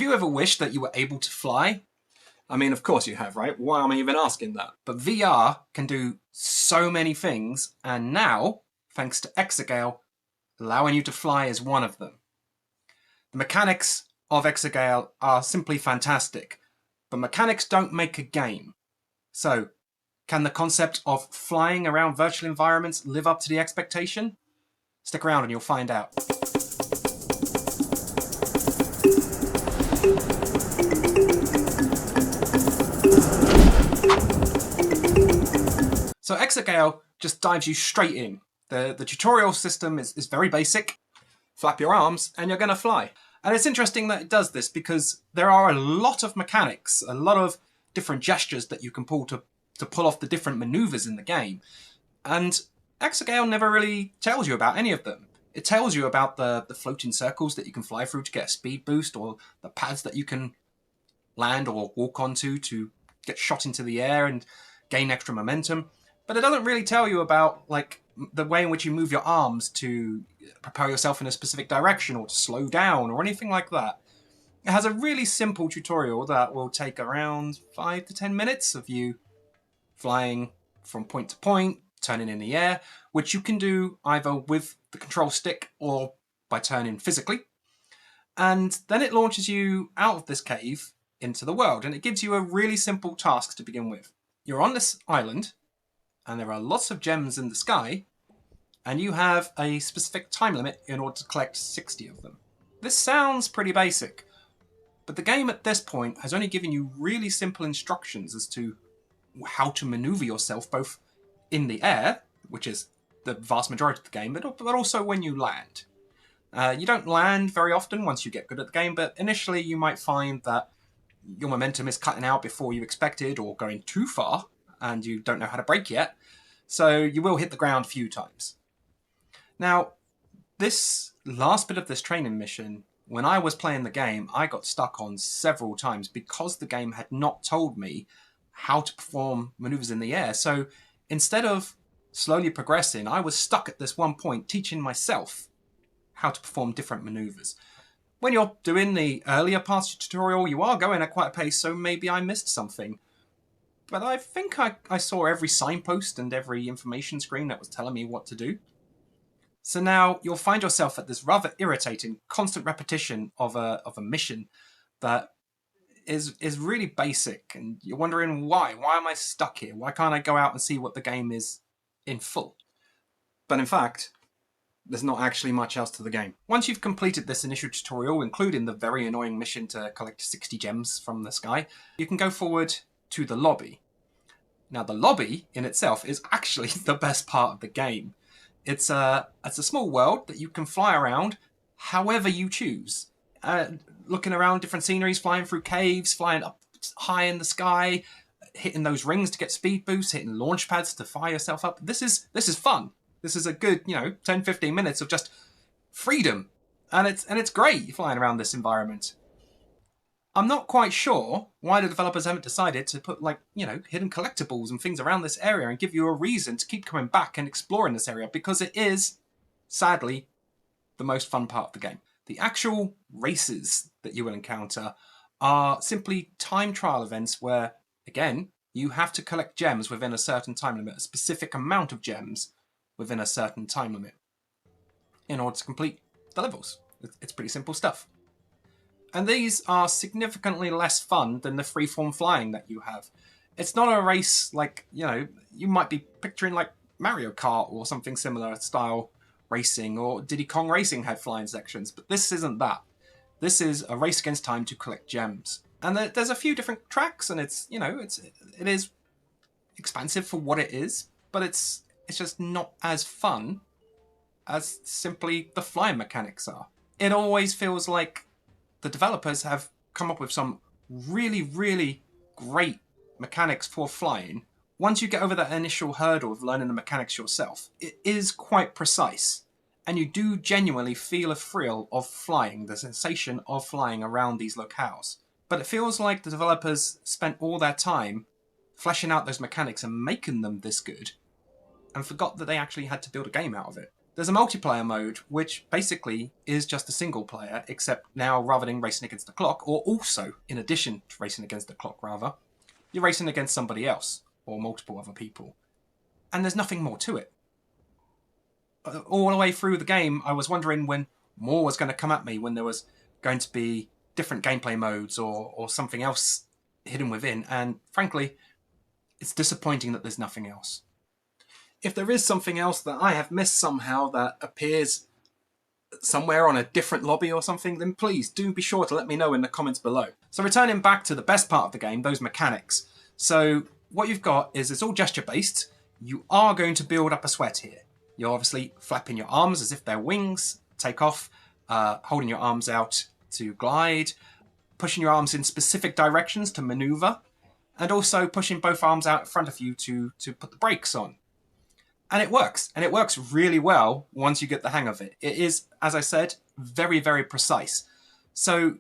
Have you ever wished that you were able to fly? I mean, of course you have, right? Why am I even asking that? But VR can do so many things, and now, thanks to Exer Gale, allowing you to fly is one of them. The mechanics of Exer Gale are simply fantastic, but mechanics don't make a game. So, can the concept of flying around virtual environments live up to the expectation? Stick around and you'll find out. So Exer Gale just dives you straight in. The tutorial system is very basic. Flap your arms and you're going to fly. And it's interesting that it does this because there are a lot of mechanics, a lot of different gestures that you can pull to pull off the different maneuvers in the game. And Exer Gale never really tells you about any of them. It tells you about the floating circles that you can fly through to get a speed boost, or the pads that you can land or walk onto to get shot into the air and gain extra momentum. But it doesn't really tell you about like the way in which you move your arms to propel yourself in a specific direction or to slow down or anything like that. It has a really simple tutorial that will take around 5 to 10 minutes of you flying from point to point, turning in the air, which you can do either with the control stick or by turning physically. And then it launches you out of this cave into the world, and it gives you a really simple task to begin with. You're on this island, and there are lots of gems in the sky, and you have a specific time limit in order to collect 60 of them. This sounds pretty basic, but the game at this point has only given you really simple instructions as to how to maneuver yourself both in the air, which is the vast majority of the game, but also when you land. You don't land very often once you get good at the game, but initially you might find that your momentum is cutting out before you expected or going too far, and you don't know how to brake yet, so you will hit the ground a few times. Now, this last bit of this training mission, when I was playing the game, I got stuck on several times because the game had not told me how to perform maneuvers in the air. So instead of slowly progressing, I was stuck at this one point teaching myself how to perform different maneuvers. When you're doing the earlier parts of the tutorial, you are going at quite a pace, so maybe I missed something. But I think I saw every signpost and every information screen that was telling me what to do. So now you'll find yourself at this rather irritating, constant repetition of a mission that is really basic, and you're wondering why. Why am I stuck here? Why can't I go out and see what the game is in full? But in fact, there's not actually much else to the game. Once you've completed this initial tutorial, including the very annoying mission to collect 60 gems from the sky, you can go forward to the lobby. Now, the lobby in itself is actually the best part of the game. It's a small world that you can fly around however you choose. Looking around different sceneries, flying through caves, flying up high in the sky, hitting those rings to get speed boosts, hitting launch pads to fire yourself up. This is fun. This is a good, 10-15 minutes of just freedom. And it's great flying around this environment. I'm not quite sure why the developers haven't decided to put hidden collectibles and things around this area and give you a reason to keep coming back and exploring this area, because it is, sadly, the most fun part of the game. The actual races that you will encounter are simply time trial events where, again, you have to collect gems within a certain time limit, a specific amount of gems within a certain time limit, in order to complete the levels. It's pretty simple stuff. And these are significantly less fun than the freeform flying that you have. It's not a race like, you might be picturing like Mario Kart or something similar style racing, or Diddy Kong Racing had flying sections, but this isn't that. This is a race against time to collect gems. And there's a few different tracks, and it is expansive for what it is, but it's just not as fun as simply the flying mechanics are. It always feels like the developers have come up with some really, really great mechanics for flying. Once you get over that initial hurdle of learning the mechanics yourself, it is quite precise. And you do genuinely feel a thrill of flying, the sensation of flying around these locales. But it feels like the developers spent all their time fleshing out those mechanics and making them this good, and forgot that they actually had to build a game out of it. There's a multiplayer mode, which basically is just a single player, except now rather than racing against the clock, or also, in addition to racing against the clock rather, you're racing against somebody else, or multiple other people. And there's nothing more to it. All the way through the game, I was wondering when more was going to come at me, when there was going to be different gameplay modes or something else hidden within, and frankly, it's disappointing that there's nothing else. If there is something else that I have missed somehow that appears somewhere on a different lobby or something, then please do be sure to let me know in the comments below. So returning back to the best part of the game, those mechanics. So what you've got is it's all gesture based. You are going to build up a sweat here. You're obviously flapping your arms as if they're wings, take off, holding your arms out to glide, pushing your arms in specific directions to maneuver, and also pushing both arms out in front of you to put the brakes on. And it works really well once you get the hang of it. It is, as I said, very, very precise. So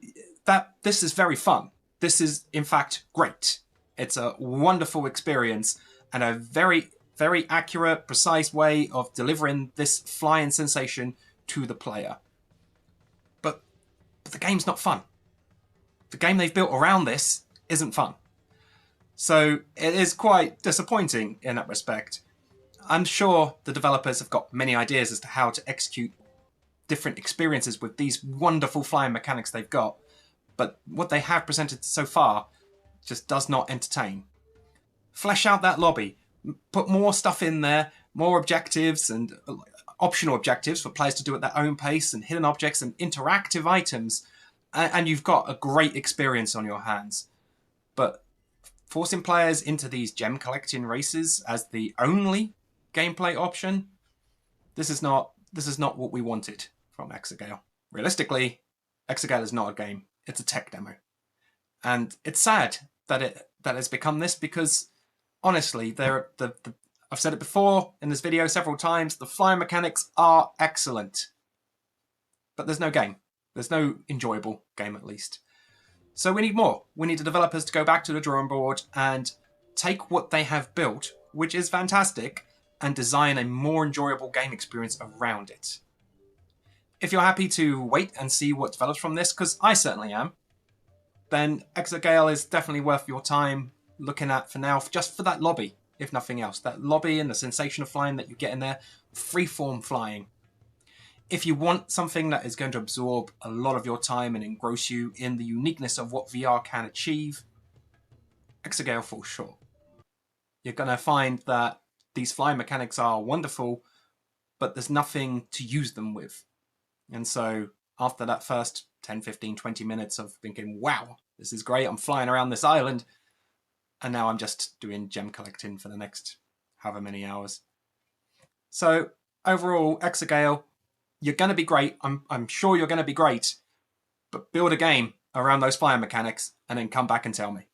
this is very fun. This is, in fact, great. It's a wonderful experience and a very, very accurate, precise way of delivering this flying sensation to the player. But the game's not fun. The game they've built around this isn't fun. So it is quite disappointing in that respect. I'm sure the developers have got many ideas as to how to execute different experiences with these wonderful flying mechanics they've got, but what they have presented so far just does not entertain. Flesh out that lobby, put more stuff in there, more objectives and optional objectives for players to do at their own pace, and hidden objects and interactive items, and you've got a great experience on your hands. But forcing players into these gem collecting races as the only gameplay option, this is not what we wanted from Exer Gale. Realistically, Exer Gale is not a game, it's a tech demo. And it's sad that it's become this, because honestly, I've said it before in this video several times, the flying mechanics are excellent. But there's no game. There's no enjoyable game, at least. So we need more. We need the developers to go back to the drawing board and take what they have built, which is fantastic, and design a more enjoyable game experience around it. If you're happy to wait and see what develops from this, because I certainly am, then Exer Gale is definitely worth your time looking at for now, just for that lobby, if nothing else. That lobby and the sensation of flying that you get in there, freeform flying. If you want something that is going to absorb a lot of your time and engross you in the uniqueness of what VR can achieve, Exer Gale falls short. You're going to find that these flying mechanics are wonderful, but there's nothing to use them with. And so after that first 10, 15, 20 minutes of thinking, wow, this is great, I'm flying around this island, and now I'm just doing gem collecting for the next however many hours. So overall, Exer Gale, you're going to be great. I'm sure you're going to be great, but build a game around those flying mechanics and then come back and tell me.